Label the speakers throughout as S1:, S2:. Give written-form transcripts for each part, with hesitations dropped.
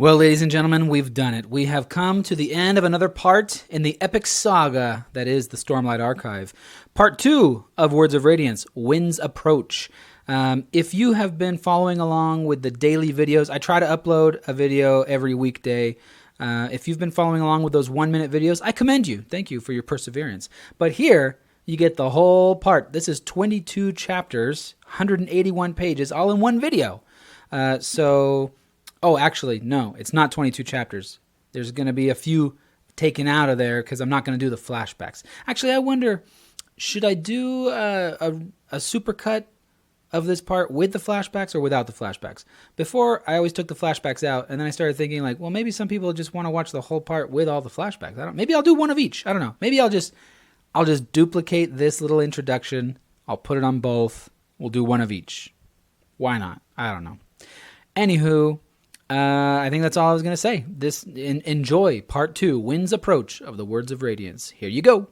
S1: Well, ladies and gentlemen, we've done it. We have come to the end of another part in the epic saga that is the Stormlight Archive. Part 2 of Words of Radiance, Wind's Approach. If you have been following along with the daily videos, I try to upload a video every weekday. If you've been following along with those 1-minute videos, I commend you. Thank you for your perseverance. But here, you get the whole part. This is 22 chapters, 181 pages, all in one video. Oh, actually, no, it's not 22 chapters. There's going to be a few taken out of there because I'm not going to do the flashbacks. Actually, I wonder, should I do a supercut of this part with the flashbacks or without the flashbacks? Before, I always took the flashbacks out, and then I started thinking, like, well, maybe some people just want to watch the whole part with all the flashbacks. Maybe I'll do one of each. I don't know. Maybe I'll just duplicate this little introduction. I'll put it on both. We'll do one of each. Why not? I don't know. Anywho, I think that's all I was going to say. Enjoy part 2, Wind's Approach of the Words of Radiance. Here you go.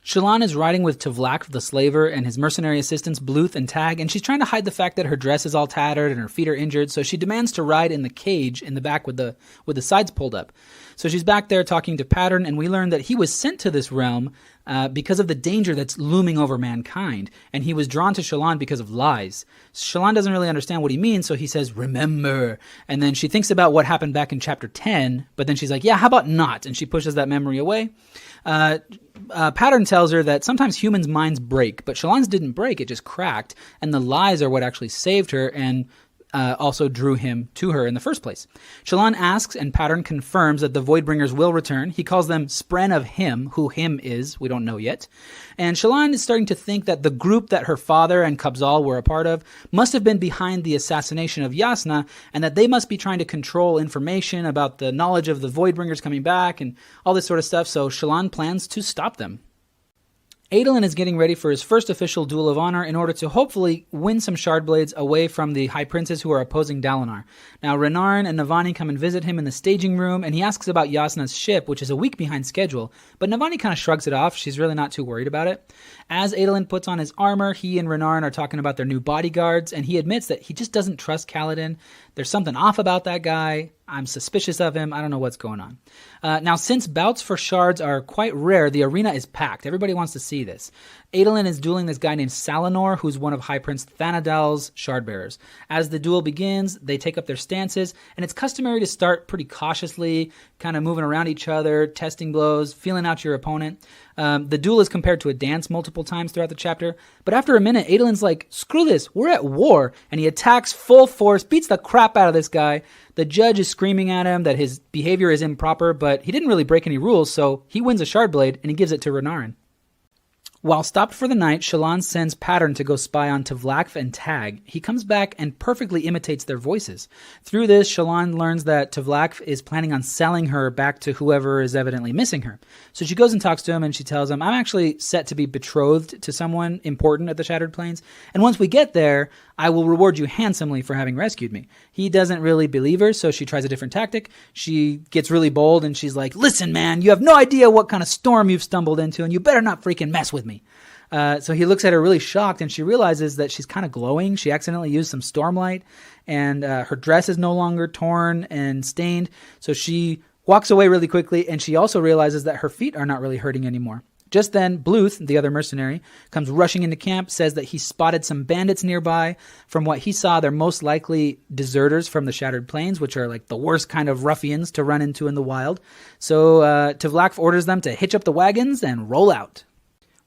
S1: Shallan is riding with Tevlak the slaver and his mercenary assistants Bluth and Tag, and she's trying to hide the fact that her dress is all tattered and her feet are injured, so she demands to ride in the cage in the back with the sides pulled up. So she's back there talking to Pattern, and we learn that he was sent to this realm because of the danger that's looming over mankind, and he was drawn to Shallan because of lies. Shallan doesn't really understand what he means, so he says, "Remember." And then she thinks about what happened back in chapter 10, but then she's like, yeah, how about not? And she pushes that memory away. Pattern tells her that sometimes humans' minds break, but Shallan's didn't break, it just cracked, and the lies are what actually saved her and also drew him to her in the first place. Shallan asks, and Pattern confirms that the Voidbringers will return. He calls them Spren of Him, who Him is, we don't know yet. And Shallan is starting to think that the group that her father and Kabzal were a part of must have been behind the assassination of Yasna, and that they must be trying to control information about the knowledge of the Voidbringers coming back and all this sort of stuff, so Shallan plans to stop them. Adolin is getting ready for his first official duel of honor in order to hopefully win some Shardblades away from the High Princes who are opposing Dalinar. Now, Renarin and Navani come and visit him in the staging room, and he asks about Yasna's ship, which is a week behind schedule, but Navani kind of shrugs it off. She's really not too worried about it. As Adolin puts on his armor, he and Renarin are talking about their new bodyguards, and he admits that he just doesn't trust Kaladin. There's something off about that guy. I'm suspicious of him. I don't know what's going on. Now, since bouts for shards are quite rare, the arena is packed. Everybody wants to see this. Adolin is dueling this guy named Salanor, who's one of High Prince Thanadal's shardbearers. As the duel begins, they take up their stances, and it's customary to start pretty cautiously, kind of moving around each other, testing blows, feeling out your opponent. The duel is compared to a dance multiple times throughout the chapter, but after a minute, Adolin's like, screw this, we're at war, and he attacks full force, beats the crap out of this guy. The judge is screaming at him that his behavior is improper, but he didn't really break any rules, so he wins a Shardblade, and he gives it to Renarin. While stopped for the night, Shallan sends Pattern to go spy on Tevlak and Tag. He comes back and perfectly imitates their voices. Through this, Shallan learns that Tevlak is planning on selling her back to whoever is evidently missing her. So she goes and talks to him, and she tells him, I'm actually set to be betrothed to someone important at the Shattered Plains, and once we get there, I will reward you handsomely for having rescued me. He doesn't really believe her, so she tries a different tactic. She gets really bold, and she's like, listen, man, you have no idea what kind of storm you've stumbled into, and you better not freaking mess with me. So he looks at her really shocked, and she realizes that she's kind of glowing. She accidentally used some stormlight, and her dress is no longer torn and stained. So she walks away really quickly, and she also realizes that her feet are not really hurting anymore. Just then, Bluth, the other mercenary, comes rushing into camp, says that he spotted some bandits nearby. From what he saw, they're most likely deserters from the Shattered Plains, which are like the worst kind of ruffians to run into in the wild. So Tevlak orders them to hitch up the wagons and roll out.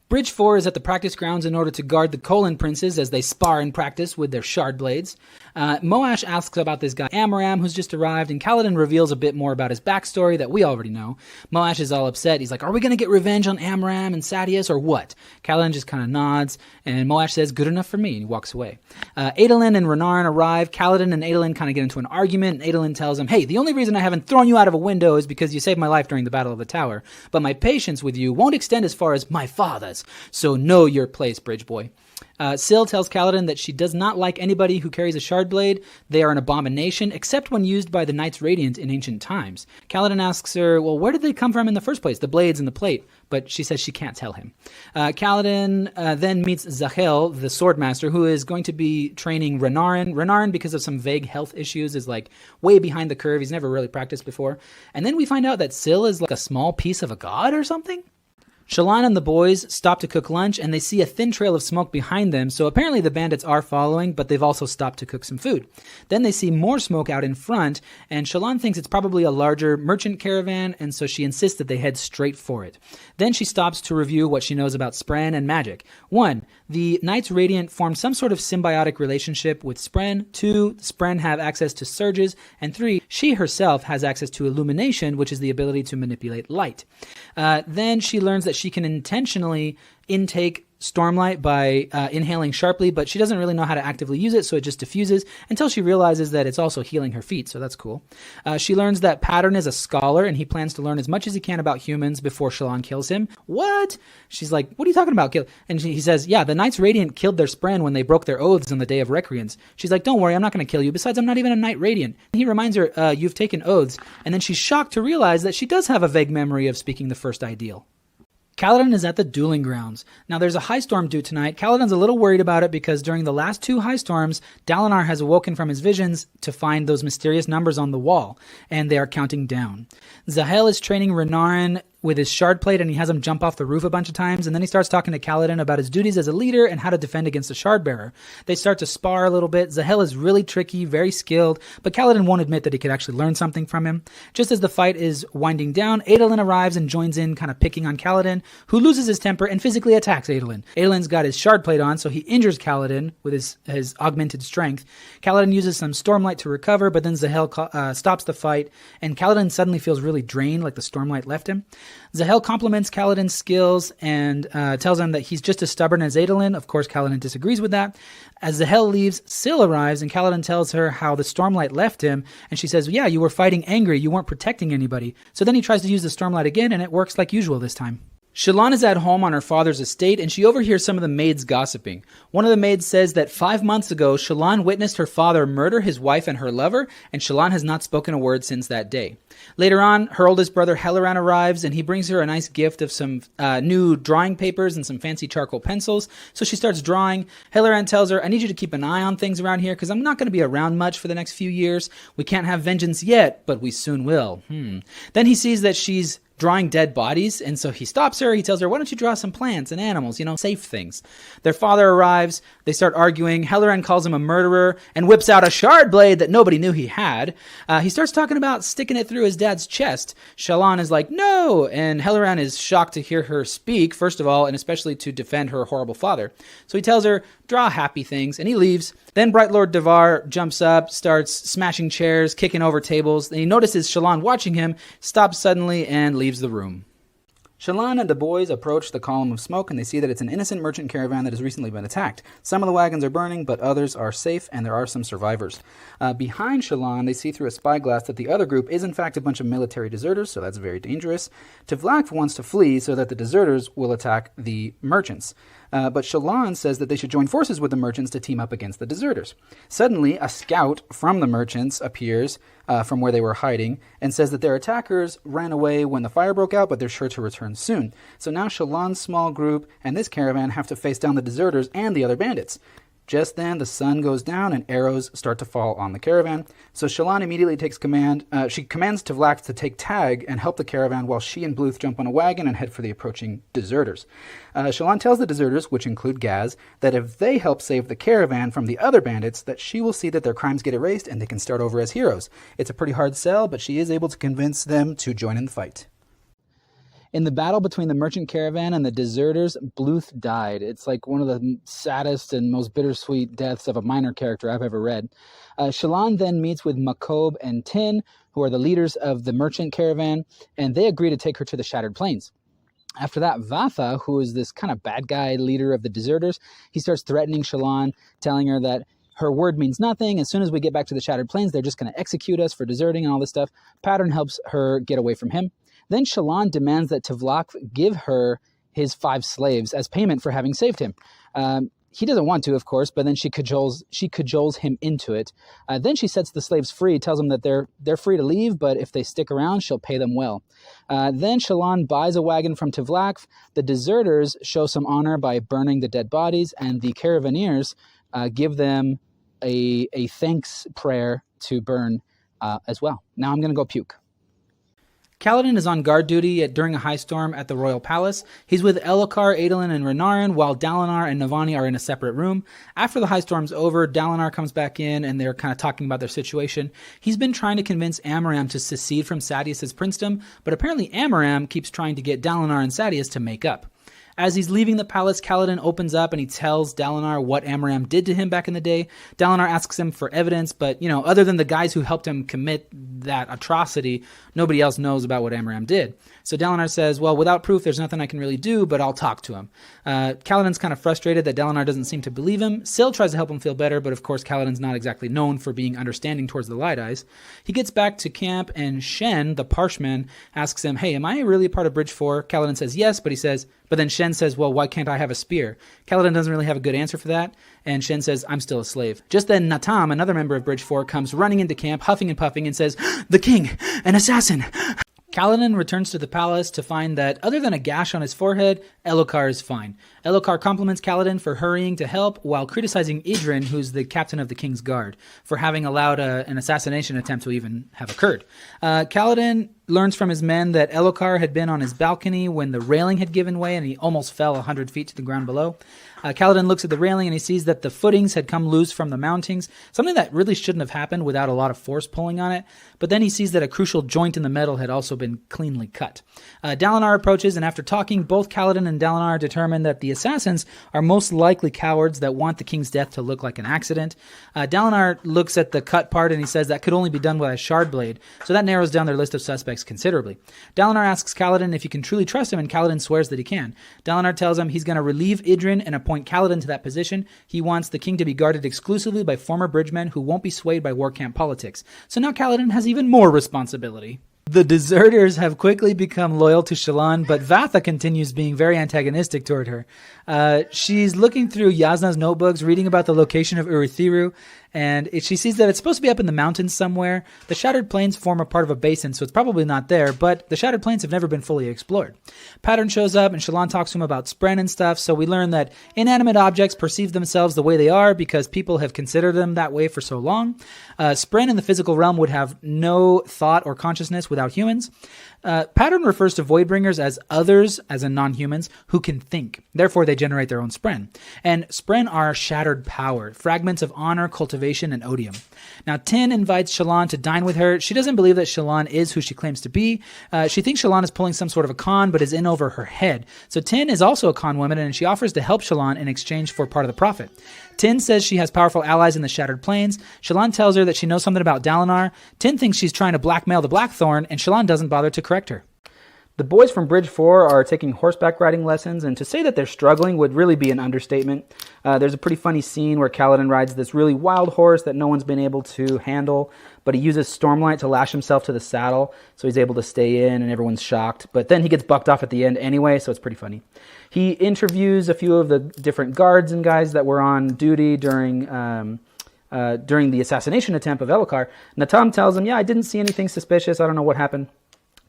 S1: Bridge 4 is at the practice grounds in order to guard the Kholin princes as they spar and practice with their shard blades. Moash asks about this guy Amaram who's just arrived, and Kaladin reveals a bit more about his backstory that we already know. Moash is all upset. He's like, are we going to get revenge on Amaram and Sadeas or what? Kaladin just kind of nods, and Moash says, good enough for me, and he walks away. Adolin and Renarin arrive. Kaladin and Adolin kind of get into an argument, and Adolin tells him, hey, the only reason I haven't thrown you out of a window is because you saved my life during the Battle of the Tower, but my patience with you won't extend as far as my father does. So know your place, Bridge Boy. Syl tells Kaladin that she does not like anybody who carries a shard blade. They are an abomination, except when used by the Knights Radiant in ancient times. Kaladin asks her, well, where did they come from in the first place, the blades and the plate? But she says she can't tell him. Kaladin then meets Zahel, the swordmaster, who is going to be training Renarin. Renarin, because of some vague health issues, is like way behind the curve. He's never really practiced before. And then we find out that Syl is like a small piece of a god or something. Shallan and the boys stop to cook lunch, and they see a thin trail of smoke behind them, so apparently the bandits are following, but they've also stopped to cook some food. Then they see more smoke out in front, and Shallan thinks it's probably a larger merchant caravan, and so she insists that they head straight for it. Then she stops to review what she knows about Spren and magic. 1. The Knights Radiant formed some sort of symbiotic relationship with Spren. 2. Spren have access to surges. And 3. She herself has access to illumination, which is the ability to manipulate light. Then she learns that she can intentionally intake Stormlight by inhaling sharply, but she doesn't really know how to actively use it, so it just diffuses until she realizes that it's also healing her feet, so that's cool. She learns that Pattern is a scholar, and he plans to learn as much as he can about humans before Shallan kills him. What? She's like, what are you talking about? And he says, yeah, the Knights Radiant killed their Spren when they broke their oaths on the Day of Recreance. She's like, don't worry, I'm not going to kill you. Besides, I'm not even a Knight Radiant. And he reminds her, you've taken oaths, and then she's shocked to realize that she does have a vague memory of speaking the first ideal. Kaladin is at the dueling grounds. Now, there's a high storm due tonight. Kaladin's a little worried about it because during the last 2 high storms, Dalinar has awoken from his visions to find those mysterious numbers on the wall, and they are counting down. Zahel is training Renarin with his shard plate, and he has him jump off the roof a bunch of times, and then he starts talking to Kaladin about his duties as a leader and how to defend against a shard bearer. They start to spar a little bit. Zahel is really tricky, very skilled, but Kaladin won't admit that he could actually learn something from him. Just as the fight is winding down, Adolin arrives and joins in, kind of picking on Kaladin, who loses his temper and physically attacks Adolin. Adolin's got his shard plate on, so he injures Kaladin with his augmented strength. Kaladin uses some Stormlight to recover, but then Zahel stops the fight, and Kaladin suddenly feels really drained, like the Stormlight left him. Zahel compliments Kaladin's skills and tells him that he's just as stubborn as Adolin. Of course, Kaladin disagrees with that. As Zahel leaves, Syl arrives, and Kaladin tells her how the Stormlight left him, and she says, yeah, you were fighting angry, you weren't protecting anybody. So then he tries to use the Stormlight again, and it works like usual this time. Shallan is at home on her father's estate, and she overhears some of the maids gossiping. One of the maids says that 5 months ago, Shallan witnessed her father murder his wife and her lover, and Shallan has not spoken a word since that day. Later on, her oldest brother Helleran arrives, and he brings her a nice gift of some new drawing papers and some fancy charcoal pencils. So she starts drawing. Helleran tells her, I need you to keep an eye on things around here, because I'm not going to be around much for the next few years. We can't have vengeance yet, but we soon will. Then he sees that she's drawing dead bodies, and so he stops her. He tells her, why don't you draw some plants and animals, safe things. Their father arrives. They start arguing. Helleran calls him a murderer and whips out a shard blade that nobody knew he had. He starts talking about sticking it through his dad's chest. Shallan is like, no, and Helleran is shocked to hear her speak, first of all, and especially to defend her horrible father. So he tells her, draw happy things, and he leaves. Then Bright Lord Devar jumps up, starts smashing chairs, kicking over tables, and he notices Shallan watching him, stops suddenly, and leaves the room. Shallan and the boys approach the column of smoke, and they see that it's an innocent merchant caravan that has recently been attacked. Some of the wagons are burning, but others are safe, and there are some survivors. Behind Shallan, they see through a spyglass that the other group is in fact a bunch of military deserters, so that's very dangerous. Tvlak wants to flee so that the deserters will attack the merchants. But Shallan says that they should join forces with the merchants to team up against the deserters. Suddenly, a scout from the merchants appears from where they were hiding and says that their attackers ran away when the fire broke out, but they're sure to return soon. So now Shallan's small group and this caravan have to face down the deserters and the other bandits. Just then, the sun goes down and arrows start to fall on the caravan. So Shallan immediately takes command. She commands Tvlak to take tag and help the caravan while she and Bluth jump on a wagon and head for the approaching deserters. Shallan tells the deserters, which include Gaz, that if they help save the caravan from the other bandits, that she will see that their crimes get erased and they can start over as heroes. It's a pretty hard sell, but she is able to convince them to join in the fight. In the battle between the merchant caravan and the deserters, Bluth died. It's like one of the saddest and most bittersweet deaths of a minor character I've ever read. Shallan then meets with Makob and Tin, who are the leaders of the merchant caravan, and they agree to take her to the Shattered Plains. After that, Vatha, who is this kind of bad guy leader of the deserters, he starts threatening Shallan, telling her that her word means nothing. As soon as we get back to the Shattered Plains, they're just going to execute us for deserting and all this stuff. Pattern helps her get away from him. Then Shallan demands that Tvlak give her his 5 slaves as payment for having saved him. He doesn't want to, of course, but then she cajoles him into it. Then she sets the slaves free, tells them that they're free to leave, but if they stick around, she'll pay them well. Then Shallan buys a wagon from Tivlak. The deserters show some honor by burning the dead bodies, and the caravaneers give them a thanks prayer to burn as well. Now I'm going to go puke. Kaladin is on guard duty during a high storm at the royal palace. He's with Elhokar, Adolin, and Renarin, while Dalinar and Navani are in a separate room. After the high storm's over, Dalinar comes back in, and they're kind of talking about their situation. He's been trying to convince Amaram to secede from Sadeas' princedom, but apparently Amaram keeps trying to get Dalinar and Sadeas to make up. As he's leaving the palace, Kaladin opens up and he tells Dalinar what Amaram did to him back in the day. Dalinar asks him for evidence, but, other than the guys who helped him commit that atrocity, nobody else knows about what Amaram did. So Dalinar says, well, without proof, there's nothing I can really do, but I'll talk to him. Kaladin's kind of frustrated that Dalinar doesn't seem to believe him. Syl tries to help him feel better, but of course Kaladin's not exactly known for being understanding towards the Light Eyes. He gets back to camp, and Shen, the Parshman, asks him, hey, am I really a part of Bridge 4? Kaladin says yes, but then Shen says, well, why can't I have a spear? Kaladin doesn't really have a good answer for that, and Shen says, I'm still a slave. Just then Natam, another member of Bridge 4, comes running into camp, huffing and puffing, and says, the king, an assassin! Kaladin returns to the palace to find that, other than a gash on his forehead, Elhokar is fine. Elhokar compliments Kaladin for hurrying to help, while criticizing Idrin, who's the captain of the king's guard, for having allowed an assassination attempt to even have occurred. Kaladin learns from his men that Elhokar had been on his balcony when the railing had given way and he almost fell 100 feet to the ground below. Kaladin looks at the railing and he sees that the footings had come loose from the mountings, something that really shouldn't have happened without a lot of force pulling on it. But then he sees that a crucial joint in the metal had also been cleanly cut. Dalinar approaches, and after talking, both Kaladin and Dalinar determine that the assassins are most likely cowards that want the king's death to look like an accident. Dalinar looks at the cut part and he says that could only be done with a shard blade, so that narrows down their list of suspects considerably. Dalinar asks Kaladin if he can truly trust him, and Kaladin swears that he can. Dalinar tells him he's going to relieve Idrin and appoint Kaladin to that position. He wants the king to be guarded exclusively by former bridgemen who won't be swayed by war camp politics. So now Kaladin has even more responsibility. The deserters have quickly become loyal to Shallan, but Vatha continues being very antagonistic toward her. She's looking through Yasna's notebooks, reading about the location of Urithiru, and she sees that it's supposed to be up in the mountains somewhere. The Shattered Plains form a part of a basin, so it's probably not there, but the Shattered Plains have never been fully explored. Pattern shows up, and Shallan talks to him about Spren and stuff, so we learn that inanimate objects perceive themselves the way they are because people have considered them that way for so long. Spren in the physical realm would have no thought or consciousness without humans. Pattern refers to Voidbringers as others, as in non-humans, who can think. Therefore, they generate their own Spren. And Spren are shattered power, fragments of honor, cultivation, and odium. Now, Tin invites Shallan to dine with her. She doesn't believe that Shallan is who she claims to be. She thinks Shallan is pulling some sort of a con, but is in over her head. So Tin is also a con woman, and she offers to help Shallan in exchange for part of the profit. Tin says she has powerful allies in the Shattered Plains. Shallan tells her that she knows something about Dalinar. Tin thinks she's trying to blackmail the Blackthorn, and Shallan doesn't bother to correct her. The boys from Bridge 4 are taking horseback riding lessons, and to say that they're struggling would really be an understatement. There's a pretty funny scene where Kaladin rides this really wild horse that no one's been able to handle, but he uses Stormlight to lash himself to the saddle, so he's able to stay in, and everyone's shocked. But then he gets bucked off at the end anyway, so it's pretty funny. He interviews a few of the different guards and guys that were on duty during the assassination attempt of Elhokar. Natam tells him, yeah, I didn't see anything suspicious, I don't know what happened.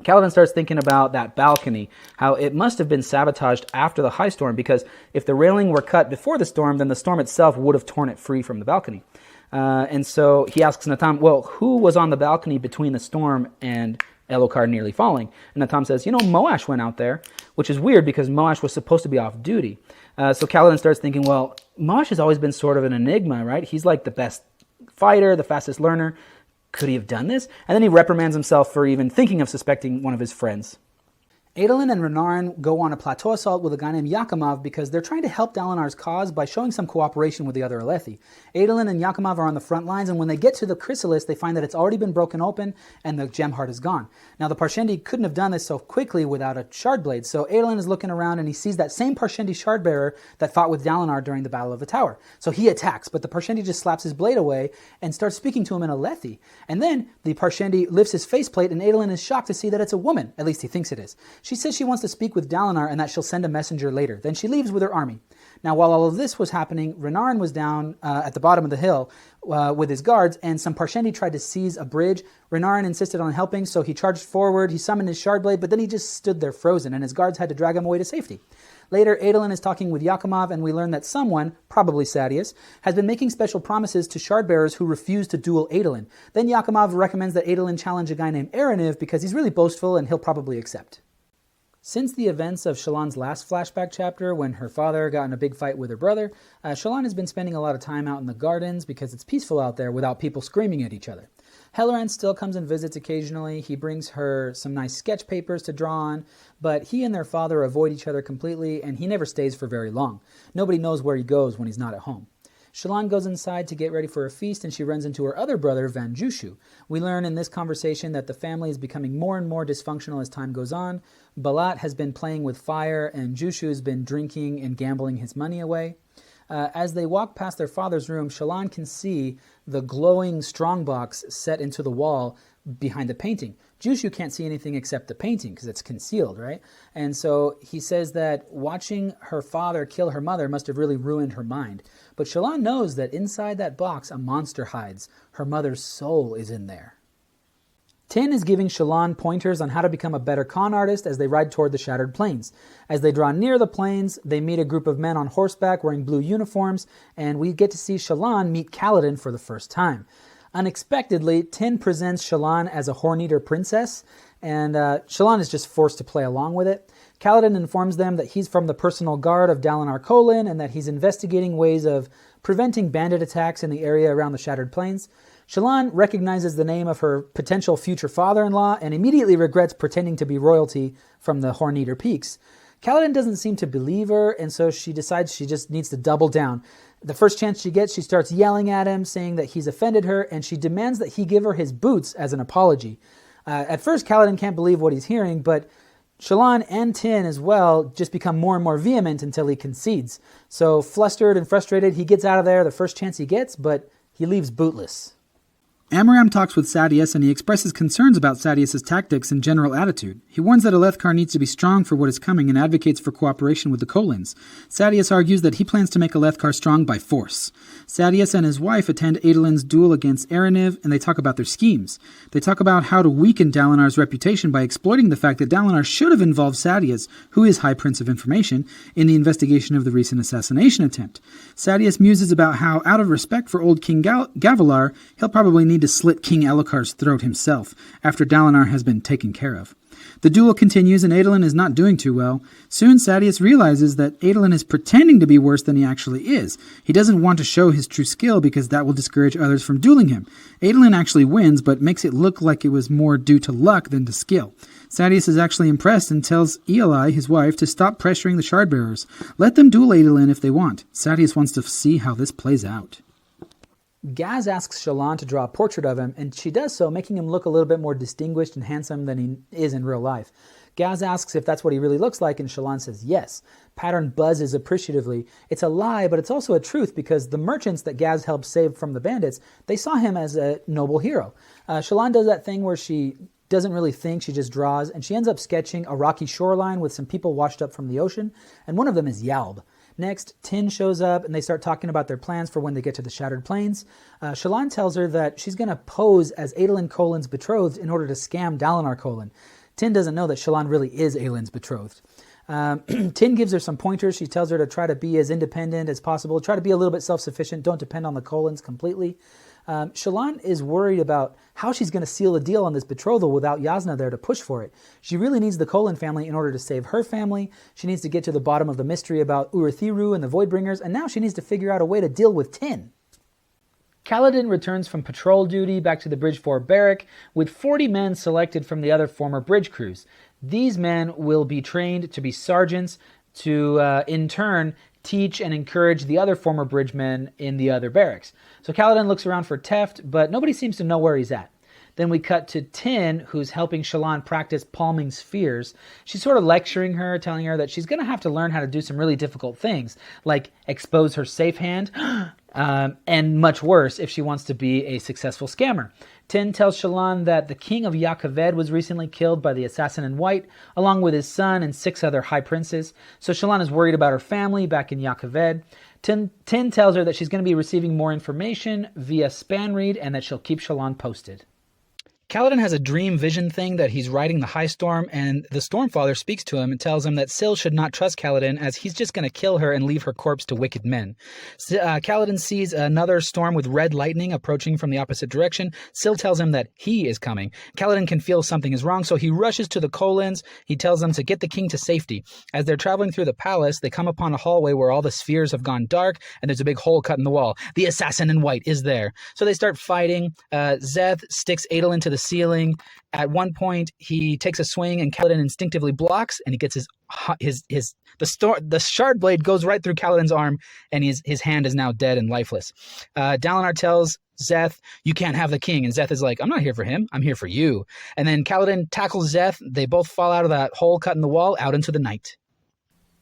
S1: Kaladin starts thinking about that balcony, how it must have been sabotaged after the high storm, because if the railing were cut before the storm, then the storm itself would have torn it free from the balcony. And so he asks Natam, well, who was on the balcony between the storm and Elhokar nearly falling? And Natam says, Moash went out there, which is weird because Moash was supposed to be off duty. So Kaladin starts thinking, well, Moash has always been sort of an enigma, right? He's like the best fighter, the fastest learner. Could he have done this? And then he reprimands himself for even thinking of suspecting one of his friends. Adolin and Renarin go on a plateau assault with a guy named Yakimov because they're trying to help Dalinar's cause by showing some cooperation with the other Alethi. Adolin and Yakimov are on the front lines, and when they get to the chrysalis, they find that it's already been broken open and the gem heart is gone. Now, the Parshendi couldn't have done this so quickly without a shard blade, so Adolin is looking around and he sees that same Parshendi shard bearer that fought with Dalinar during the Battle of the Tower. So he attacks, but the Parshendi just slaps his blade away and starts speaking to him in Alethi. And then the Parshendi lifts his faceplate, and Adolin is shocked to see that it's a woman. At least he thinks it is. She says she wants to speak with Dalinar and that she'll send a messenger later. Then she leaves with her army. Now, while all of this was happening, Renarin was down at the bottom of the hill with his guards, and some Parshendi tried to seize a bridge. Renarin insisted on helping, so he charged forward, he summoned his Shardblade, but then he just stood there frozen, and his guards had to drag him away to safety. Later, Adolin is talking with Yakimov, and we learn that someone, probably Sadeas, has been making special promises to Shardbearers who refuse to duel Adolin. Then Yakimov recommends that Adolin challenge a guy named Araniv because he's really boastful and he'll probably accept. Since the events of Shallan's last flashback chapter, when her father got in a big fight with her brother, Shallan has been spending a lot of time out in the gardens because it's peaceful out there without people screaming at each other. Helleran still comes and visits occasionally. He brings her some nice sketch papers to draw on, but he and their father avoid each other completely, and he never stays for very long. Nobody knows where he goes when he's not at home. Shallan goes inside to get ready for a feast, and she runs into her other brother, Van Jushu. We learn in this conversation that the family is becoming more and more dysfunctional as time goes on. Balat has been playing with fire, and Jushu has been drinking and gambling his money away. As they walk past their father's room, Shallan can see the glowing strongbox set into the wall behind the painting. Jushu can't see anything except the painting because it's concealed, right? And so he says that watching her father kill her mother must have really ruined her mind. But Shallan knows that inside that box a monster hides. Her mother's soul is in there. Tin is giving Shallan pointers on how to become a better con artist as they ride toward the Shattered Plains. As they draw near the plains, they meet a group of men on horseback wearing blue uniforms, and we get to see Shallan meet Kaladin for the first time. Unexpectedly, Tin presents Shallan as a Horn-Eater princess, and Shallan is just forced to play along with it. Kaladin informs them that he's from the personal guard of Dalinar Kholin and that he's investigating ways of preventing bandit attacks in the area around the Shattered Plains. Shallan recognizes the name of her potential future father-in-law and immediately regrets pretending to be royalty from the Horn-Eater Peaks. Kaladin doesn't seem to believe her, and so she decides she just needs to double down. The first chance she gets, she starts yelling at him, saying that he's offended her, and she demands that he give her his boots as an apology. At first, Kaladin can't believe what he's hearing, but Shallan and Tin as well just become more and more vehement until he concedes. So, flustered and frustrated, he gets out of there the first chance he gets, but he leaves bootless.
S2: Amaram talks with Sadeas, and he expresses concerns about Sadeas' tactics and general attitude. He warns that Alethkar needs to be strong for what is coming and advocates for cooperation with the Kholins. Sadeas argues that he plans to make Alethkar strong by force. Sadeas and his wife attend Adolin's duel against Araniv, and they talk about their schemes. They talk about how to weaken Dalinar's reputation by exploiting the fact that Dalinar should have involved Sadeas, who is High Prince of Information, in the investigation of the recent assassination attempt. Sadeas muses about how, out of respect for old King Gavilar, he'll probably need to slit King Elhokar's throat himself, after Dalinar has been taken care of. The duel continues, and Adolin is not doing too well. Soon, Sadeas realizes that Adolin is pretending to be worse than he actually is. He doesn't want to show his true skill because that will discourage others from dueling him. Adolin actually wins, but makes it look like it was more due to luck than to skill. Sadeas is actually impressed and tells Eli, his wife, to stop pressuring the Shardbearers. Let them duel Adolin if they want. Sadeas wants to see how this plays out.
S1: Gaz asks Shallan to draw a portrait of him, and she does so, making him look a little bit more distinguished and handsome than he is in real life. Gaz asks if that's what he really looks like, and Shallan says yes. Pattern buzzes appreciatively. It's a lie, but it's also a truth, because the merchants that Gaz helped save from the bandits, they saw him as a noble hero. Shallan does that thing where she doesn't really think, she just draws, and she ends up sketching a rocky shoreline with some people washed up from the ocean, and one of them is Yalb. Next, Tin shows up, and they start talking about their plans for when they get to the Shattered Plains. Shallan tells her that she's going to pose as Adolin Kholin's betrothed in order to scam Dalinar Kholin. Tin doesn't know that Shallan really is Aelin's betrothed. Tin gives her some pointers. She tells her to try to be as independent as possible, try to be a little bit self-sufficient, don't depend on the Kholins completely. Shallan is worried about how she's going to seal a deal on this betrothal without Yasna there to push for it. She really needs the Kholin family in order to save her family. She needs to get to the bottom of the mystery about Urithiru and the Voidbringers, and now she needs to figure out a way to deal with Tin. Kaladin returns from patrol duty back to the Bridge 4 barrack with 40 men selected from the other former bridge crews. These men will be trained to be sergeants to, in turn, teach and encourage the other former bridgemen in the other barracks. So Kaladin looks around for Teft, but nobody seems to know where he's at. Then we cut to Tin, who's helping Shallan practice palming spheres. She's sort of lecturing her, telling her that she's going to have to learn how to do some really difficult things, like expose her safe hand. and much worse if she wants to be a successful scammer. Tin tells Shallan that the king of Ya'Kaved was recently killed by the assassin in white, along with his son and 6 other high princes. So Shallan is worried about her family back in Ya'Kaved. Tin tells her that she's going to be receiving more information via Spanreed and that she'll keep Shallan posted. Kaladin has a dream vision thing that he's riding the high storm, and the Stormfather speaks to him and tells him that Syl should not trust Kaladin as he's just going to kill her and leave her corpse to wicked men. Kaladin sees another storm with red lightning approaching from the opposite direction. Syl tells him that he is coming. Kaladin can feel something is wrong, so he rushes to the Kolins. He tells them to get the king to safety. As they're traveling through the palace, they come upon a hallway where all the spheres have gone dark, and there's a big hole cut in the wall. The assassin in white is there. So they start fighting. Szeth sticks Adel into the ceiling. At one point, he takes a swing and Kaladin instinctively blocks, and he gets the shard blade goes right through Kaladin's arm, and his hand is now dead and lifeless. Dalinar tells Szeth, "You can't have the king," and Szeth is like, "I'm not here for him, I'm here for you." And then Kaladin tackles Szeth. They both fall out of that hole cut in the wall out into the night.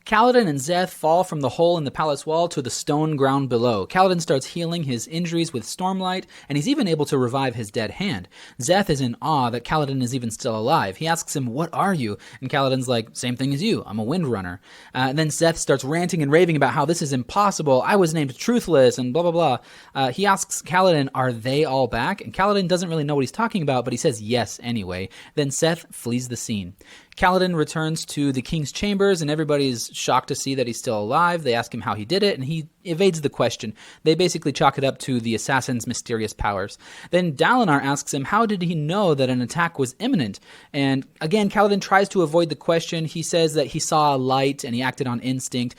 S1: Kaladin and Szeth fall from the hole in the palace wall to the stone ground below. Kaladin starts healing his injuries with Stormlight, and he's even able to revive his dead hand. Szeth is in awe that Kaladin is even still alive. He asks him, "What are you?" And Kaladin's like, "Same thing as you, I'm a Windrunner." And then Szeth starts ranting and raving about how this is impossible. I was named Truthless, and blah, blah, blah. He asks Kaladin, are they all back? And Kaladin doesn't really know what he's talking about, but he says yes anyway. Then Szeth flees the scene. Kaladin returns to the king's chambers, and everybody's shocked to see that he's still alive. They ask him how he did it, and he evades the question. They basically chalk it up to the assassin's mysterious powers. Then Dalinar asks him how did he know that an attack was imminent? And again, Kaladin tries to avoid the question. He says that he saw a light and he acted on instinct.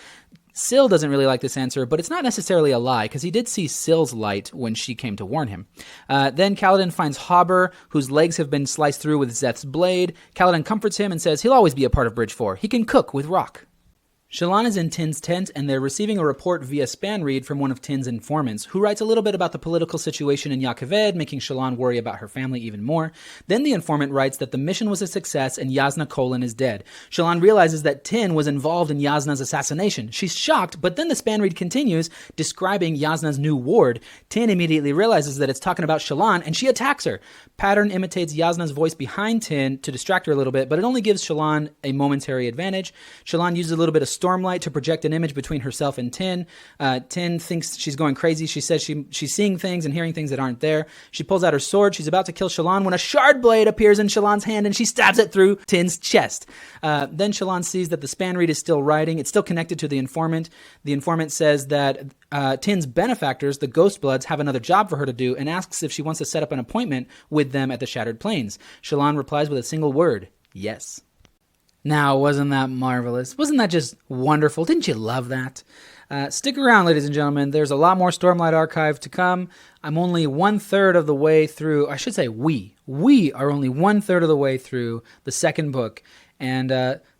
S1: Syl doesn't really like this answer, but it's not necessarily a lie, because he did see Syl's light when she came to warn him. Then Kaladin finds Hobber, whose legs have been sliced through with Szeth's blade. Kaladin comforts him and says he'll always be a part of Bridge 4. He can cook with rock. Shallan is in Tin's tent, and they're receiving a report via Spanreed from one of Tin's informants, who writes a little bit about the political situation in Ya'Kaved, making Shallan worry about her family even more. Then the informant writes that the mission was a success and Jasnah Kholin is dead. Shallan realizes that Tin was involved in Jasnah's assassination. She's shocked, but then the Spanreed continues, describing Jasnah's new ward. Tin immediately realizes that it's talking about Shallan, and she attacks her. Pattern imitates Jasnah's voice behind Tin to distract her a little bit, but it only gives Shallan a momentary advantage. Shallan uses a little bit of Stormlight to project an image between herself and Tin. Tin thinks she's going crazy. She says she's seeing things and hearing things that aren't there. She pulls out her sword. She's about to kill Shallan when a shard blade appears in Shallan's hand and she stabs it through Tin's chest. Then Shallan sees that the Spanreed is still writing. It's still connected to the informant. The informant says that Tin's benefactors, the Ghostbloods, have another job for her to do and asks if she wants to set up an appointment with them at the Shattered Plains. Shallan replies with a single word, yes. Now, wasn't that marvelous? Wasn't that just wonderful? Didn't you love that? Stick around, ladies and gentlemen. There's a lot more Stormlight Archive to come. I'm only 1/3 of the way through. I should say we are only 1/3 of the way through the second book. And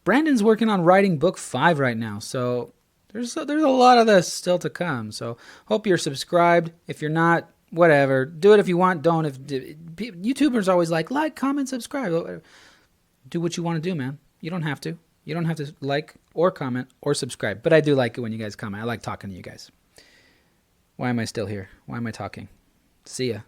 S1: Brandon's working on writing book 5 right now. So there's a lot of this still to come. So hope you're subscribed. If you're not, whatever. Do it if you want. Don't. If YouTubers always like, comment, subscribe. Do what you want to do, man. You don't have to. You don't have to like or comment or subscribe. But I do like it when you guys comment. I like talking to you guys. Why am I still here? Why am I talking? See ya.